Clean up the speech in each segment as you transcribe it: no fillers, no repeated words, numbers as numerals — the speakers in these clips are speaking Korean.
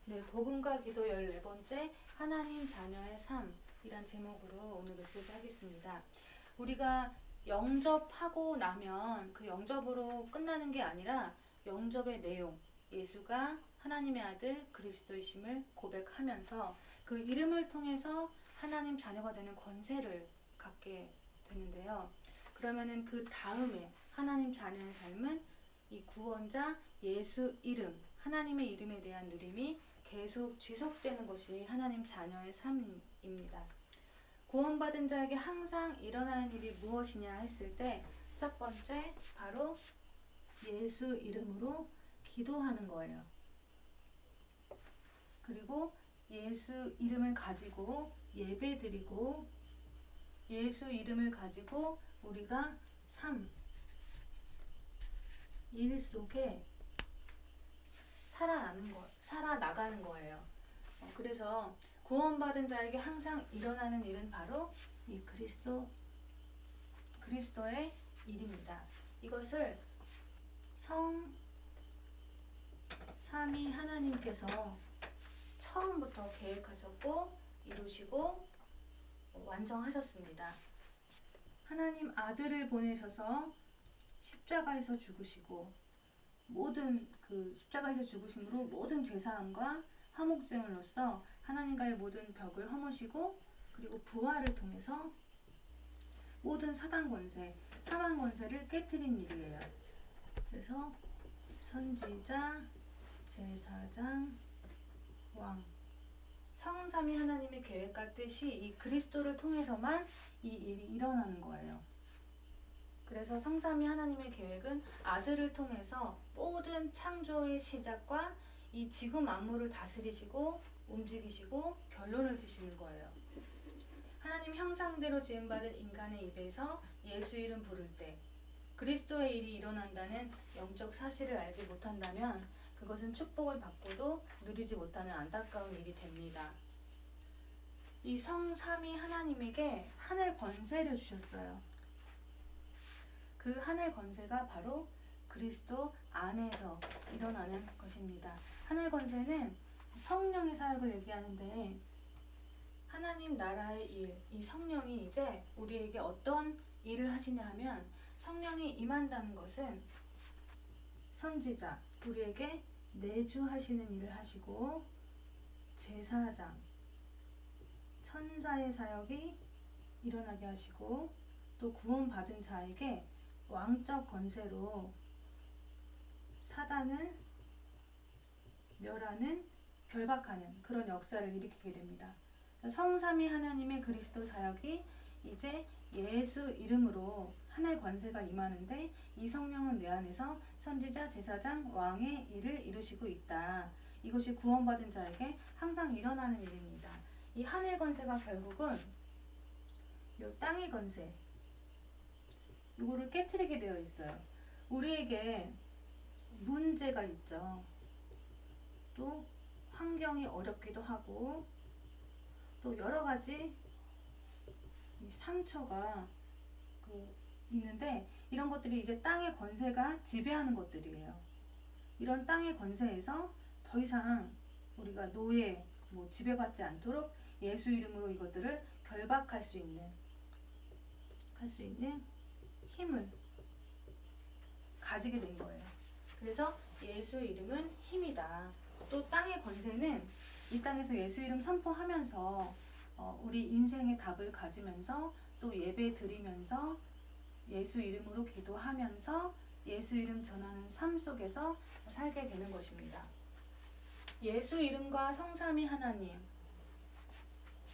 네, 복음과 기도 14번째 하나님 자녀의 삶이란 제목으로 오늘 메시지 하겠습니다. 우리가 영접하고 나면 그 영접으로 끝나는 게 아니라 영접의 내용, 예수가 하나님의 아들 그리스도이심을 고백하면서 그 이름을 통해서 하나님 자녀가 되는 권세를 갖게 되는데요. 그러면은 그 다음에 하나님 자녀의 삶은 이 구원자 예수 이름, 하나님의 이름에 대한 누림이 계속 지속되는 것이 하나님 자녀의 삶입니다. 구원받은 자에게 항상 일어나는 일이 무엇이냐 했을 때 첫 번째 바로 예수 이름으로 기도하는 거예요. 그리고 예수 이름을 가지고 예배드리고 예수 이름을 가지고 우리가 일 속에 살아나가는 거예요. 그래서 구원받은 자에게 항상 일어나는 일은 바로 이 그리스도의 일입니다. 이것을 삼위 하나님께서 처음부터 계획하셨고 이루시고 완성하셨습니다. 하나님 아들을 보내셔서 십자가에서 죽으시고 모든 그 십자가에서 죽으심으로 모든 죄사함과 화목제물로서 하나님과의 모든 벽을 허무시고 그리고 부활을 통해서 모든 사단 권세, 사망 권세를 깨트린 일이에요. 그래서 선지자, 제사장, 왕, 성삼위 하나님의 계획과 뜻이 이 그리스도를 통해서만 이 일이 일어나는 거예요. 그래서 성삼위 하나님의 계획은 아들을 통해서 모든 창조의 시작과 이 지구 만물을 다스리시고 움직이시고 결론을 지시는 거예요. 하나님 형상대로 지음받은 인간의 입에서 예수 이름 부를 때 그리스도의 일이 일어난다는 영적 사실을 알지 못한다면 그것은 축복을 받고도 누리지 못하는 안타까운 일이 됩니다. 이 성삼위 하나님에게 하늘 권세를 주셨어요. 그 하늘 권세가 바로 그리스도 안에서 일어나는 것입니다. 하늘 권세는 성령의 사역을 얘기하는데 하나님 나라의 일, 이 성령이 이제 우리에게 어떤 일을 하시냐 하면 성령이 임한다는 것은 선지자, 우리에게 내주하시는 일을 하시고 제사장, 천사의 사역이 일어나게 하시고 또 구원받은 자에게 왕적 권세로 사단을 멸하는, 결박하는 그런 역사를 일으키게 됩니다. 성삼위 하나님의 그리스도 사역이 이제 예수 이름으로 하나의 권세가 임하는데 이 성령은 내 안에서 선지자, 제사장, 왕의 일을 이루시고 있다. 이것이 구원받은 자에게 항상 일어나는 일입니다. 이 하늘 권세가 결국은 이 땅의 권세, 이거를 깨트리게 되어 있어요. 우리에게 문제가 있죠. 또 환경이 어렵기도 하고 또 여러 가지 상처가 있는데 이런 것들이 이제 땅의 권세가 지배하는 것들이에요. 이런 땅의 권세에서 더 이상 우리가 지배받지 않도록 예수 이름으로 이것들을 결박할 수 있는 힘을 가지게 된 거예요. 그래서 예수 이름은 힘이다. 또 땅의 권세는 이 땅에서 예수 이름 선포하면서 우리 인생의 답을 가지면서 또 예배 드리면서 예수 이름으로 기도하면서 예수 이름 전하는 삶 속에서 살게 되는 것입니다. 예수 이름과 성삼위 하나님,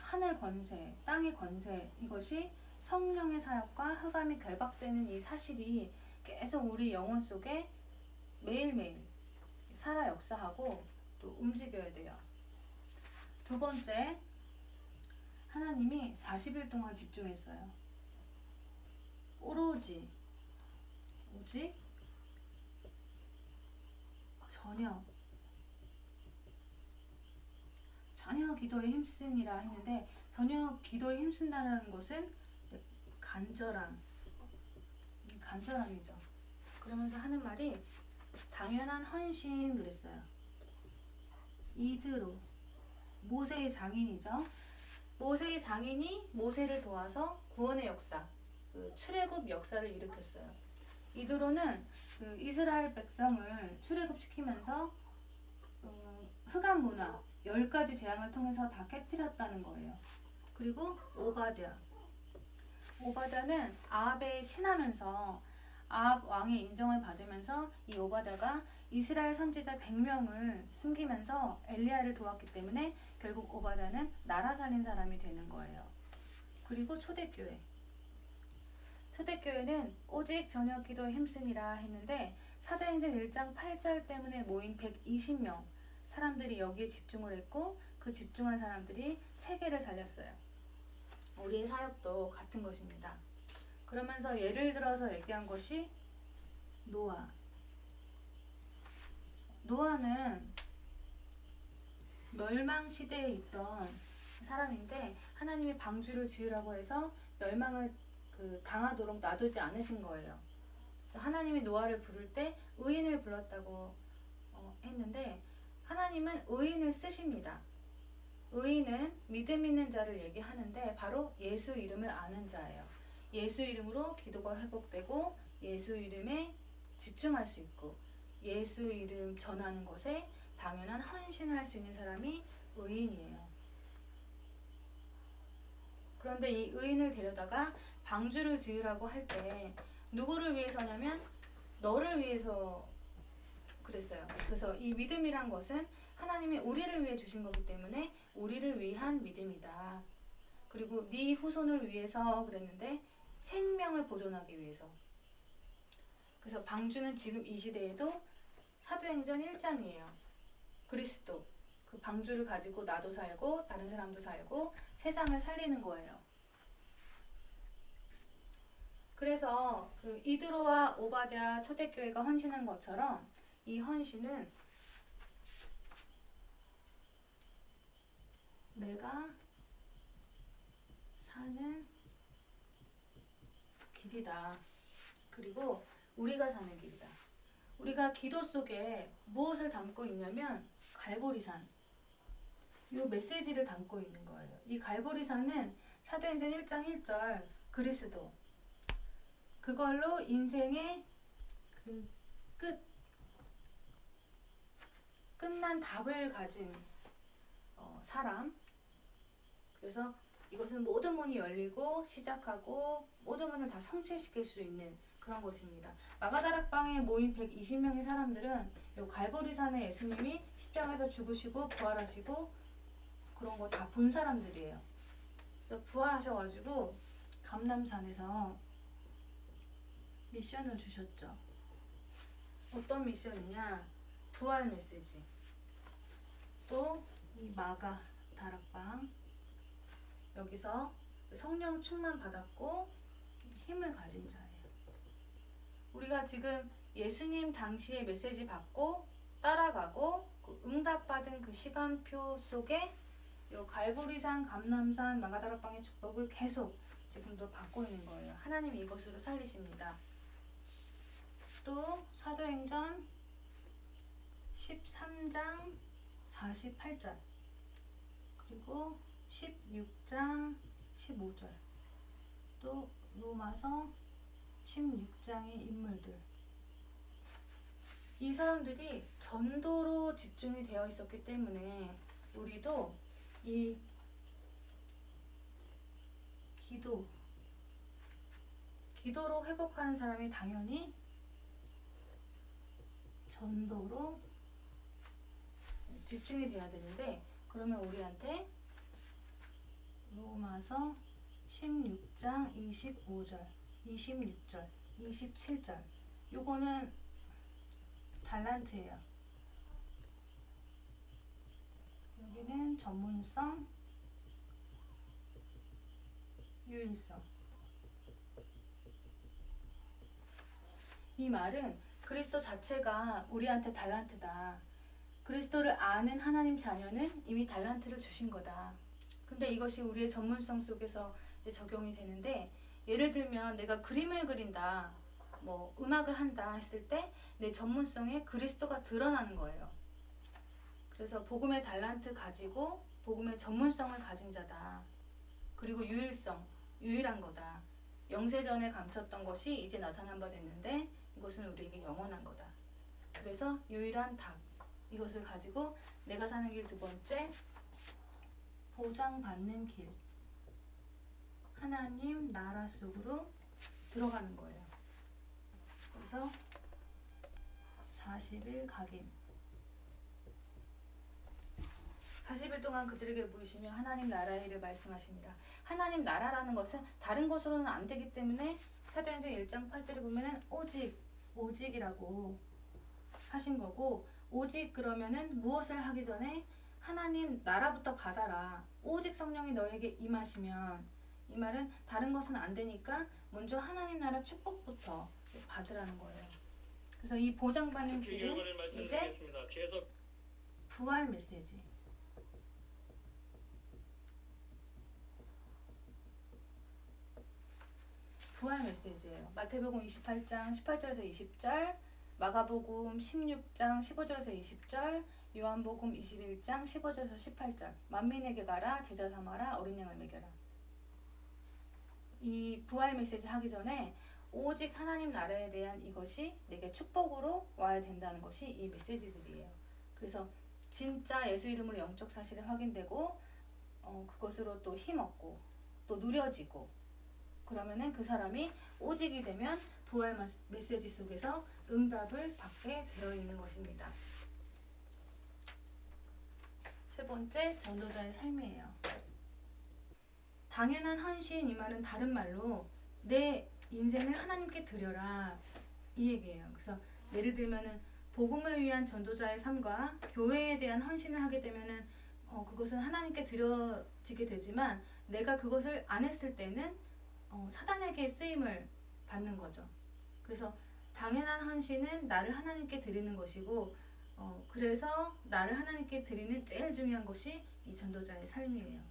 하늘 권세, 땅의 권세, 이것이 성령의 사역과 흑암이 결박되는 이 사실이 계속 우리 영혼 속에 매일매일 살아 역사하고 또 움직여야 돼요. 두 번째, 하나님이 40일 동안 집중했어요. 오로지 전혀 기도에 힘쓰니라 했는데 전혀 기도에 힘쓴다는 것은 간절함이죠. 그러면서 하는 말이 당연한 헌신 그랬어요. 이드로, 모세의 장인이죠. 모세의 장인이 모세를 도와서 구원의 역사, 그 출애굽 역사를 일으켰어요. 이드로는 그 이스라엘 백성을 출애굽시키면서 흑암 문화 10가지 재앙을 통해서 다 깨뜨렸다는 거예요. 그리고 오바댜는 아합에 신하면서 아합 왕의 인정을 받으면서 이 오바댜가 이스라엘 선지자 100명을 숨기면서 엘리야를 도왔기 때문에 결국 오바댜는 나라 살린 사람이 되는 거예요. 그리고 초대교회는 오직 저녁 기도에 힘쓰니라 했는데 사도행전 1장 8절 때문에 모인 120명 사람들이 여기에 집중을 했고 그 집중한 사람들이 세계를 살렸어요. 우리의 사역도 같은 것입니다. 그러면서 예를 들어서 얘기한 것이 노아는 멸망 시대에 있던 사람인데 하나님이 방주를 지으라고 해서 멸망을 당하도록 놔두지 않으신 거예요. 하나님이 노아를 부를 때 의인을 불렀다고 했는데 하나님은 의인을 쓰십니다. 의인은 믿음 있는 자를 얘기하는데 바로 예수 이름을 아는 자예요. 예수 이름으로 기도가 회복되고 예수 이름에 집중할 수 있고 예수 이름 전하는 것에 당연한 헌신할 수 있는 사람이 의인이에요. 그런데 이 의인을 데려다가 방주를 지으라고 할 때 누구를 위해서냐면 너를 위해서 그랬어요. 그래서 이 믿음이란 것은 하나님이 우리를 위해 주신 거기 때문에 우리를 위한 믿음이다. 그리고 네 후손을 위해서 그랬는데 생명을 보존하기 위해서. 그래서 방주는 지금 이 시대에도 사도행전 1장이에요. 그리스도 그 방주를 가지고 나도 살고 다른 사람도 살고 세상을 살리는 거예요. 그래서 그 이드로와 오바댜 초대교회가 헌신한 것처럼 이 헌신은 내가 사는 길이다. 그리고 우리가 사는 길이다. 우리가 기도 속에 무엇을 담고 있냐면 갈보리산. 이 메시지를 담고 있는 거예요. 이 갈보리산은 사도행전 1장 1절 그리스도. 그걸로 인생의 그 끝난 답을 가진 사람. 그래서 이것은 모든 문이 열리고 시작하고 모든 문을 다 성취시킬 수 있는 그런 것입니다. 마가다락방에 모인 120명의 사람들은 이 갈보리산에 예수님이 십자가에서 죽으시고 부활하시고 그런 거 다 본 사람들이에요. 그래서 부활하셔가지고 감람산에서 미션을 주셨죠. 어떤 미션이냐? 부활 메시지. 또 이 마가 다락방 여기서 성령 충만 받았고 힘을 가진 자예요. 우리가 지금 예수님 당시의 메시지 받고 따라가고 그 응답받은 그 시간표 속에 요 갈보리산, 감람산, 마가다락방의 축복을 계속 지금도 받고 있는 거예요. 하나님이 이것으로 살리십니다. 또 사도행전 13장 48절 그리고 16장 15절 또 로마서 16장의 인물들 이 사람들이 전도로 집중이 되어 있었기 때문에 우리도 이 기도로 회복하는 사람이 당연히 전도로 집중이 돼야 되는데 그러면 우리한테 로마서 16장 25절, 26절, 27절 요거는 달란트예요. 여기는 전문성, 유일성. 이 말은 그리스도 자체가 우리한테 달란트다. 그리스도를 아는 하나님 자녀는 이미 달란트를 주신 거다. 근데 이것이 우리의 전문성 속에서 적용이 되는데 예를 들면 내가 그림을 그린다, 뭐 음악을 한다 했을 때 내 전문성에 그리스도가 드러나는 거예요. 그래서 복음의 달란트 가지고 복음의 전문성을 가진 자다. 그리고 유일한 거다. 영세전에 감췄던 것이 이제 나타난 바 됐는데 이것은 우리에게 영원한 거다. 그래서 유일한 답, 이것을 가지고 내가 사는 길 두 번째, 보장받는 길, 하나님 나라 속으로 들어가는 거예요. 그래서 40일 각인, 40일 동안 그들에게 보이시며 하나님 나라의 일을 말씀하십니다. 하나님 나라라는 것은 다른 것으로는 안 되기 때문에 사도행전 1장 8절에 보면은 오직이라고 하신 거고, 오직 그러면은 무엇을 하기 전에 하나님 나라부터 받아라. 오직 성령이 너에게 임하시면, 이 말은 다른 것은 안 되니까 먼저 하나님 나라 축복부터 받으라는 거예요. 그래서 이 보장받는 길은 이제 부활 메시지. 부활 메시지예요. 마태복음 28장 18절에서 20절, 마가복음 16장 15절에서 20절, 요한복음 21장 15절에서 18절. 만민에게 가라, 제자 삼아라, 어린 양을 먹여라. 이 부활 메시지 하기 전에 오직 하나님 나라에 대한 이것이 내게 축복으로 와야 된다는 것이 이 메시지들이에요. 그래서 진짜 예수 이름으로 영적 사실이 확인되고 그것으로 또 힘없고 또 누려지고, 그러면은 그 사람이 오직이 되면 부활 메시지 속에서 응답을 받게 되어 있는 것입니다. 세 번째, 전도자의 삶이에요. 당연한 헌신, 이 말은 다른 말로 내 인생을 하나님께 드려라, 이 얘기예요. 그래서 예를 들면은 복음을 위한 전도자의 삶과 교회에 대한 헌신을 하게 되면은 그것은 하나님께 드려지게 되지만, 내가 그것을 안 했을 때는 사단에게 쓰임을 받는 거죠. 그래서 당연한 헌신은 나를 하나님께 드리는 것이고, 그래서 나를 하나님께 드리는 제일 중요한 것이 이 전도자의 삶이에요.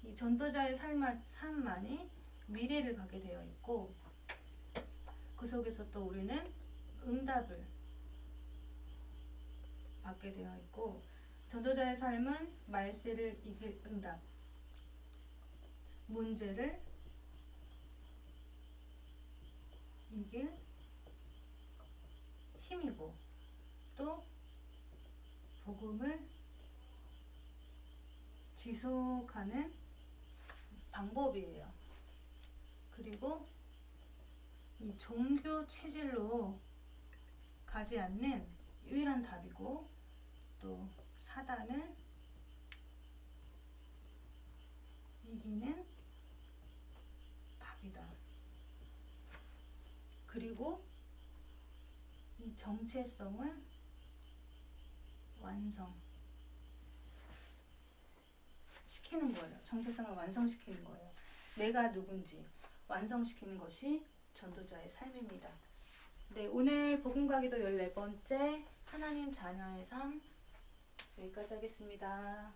이 전도자의 삶만이 미래를 가게 되어 있고, 그 속에서 또 우리는 응답을 받게 되어 있고, 전도자의 삶은 말세를 이길 응답, 문제를 이길 힘이고, 또 복음을 지속하는 방법이에요. 그리고 이 종교 체질로 가지 않는 유일한 답이고, 또 사단을 이기는 답이다. 그리고 이 정체성을 완성시키는 거예요. 정체성을 완성시키는 거예요. 내가 누군지 완성시키는 것이 전도자의 삶입니다. 네, 오늘 복음 가기도 14번째 하나님 자녀의 삶, 여기까지 하겠습니다.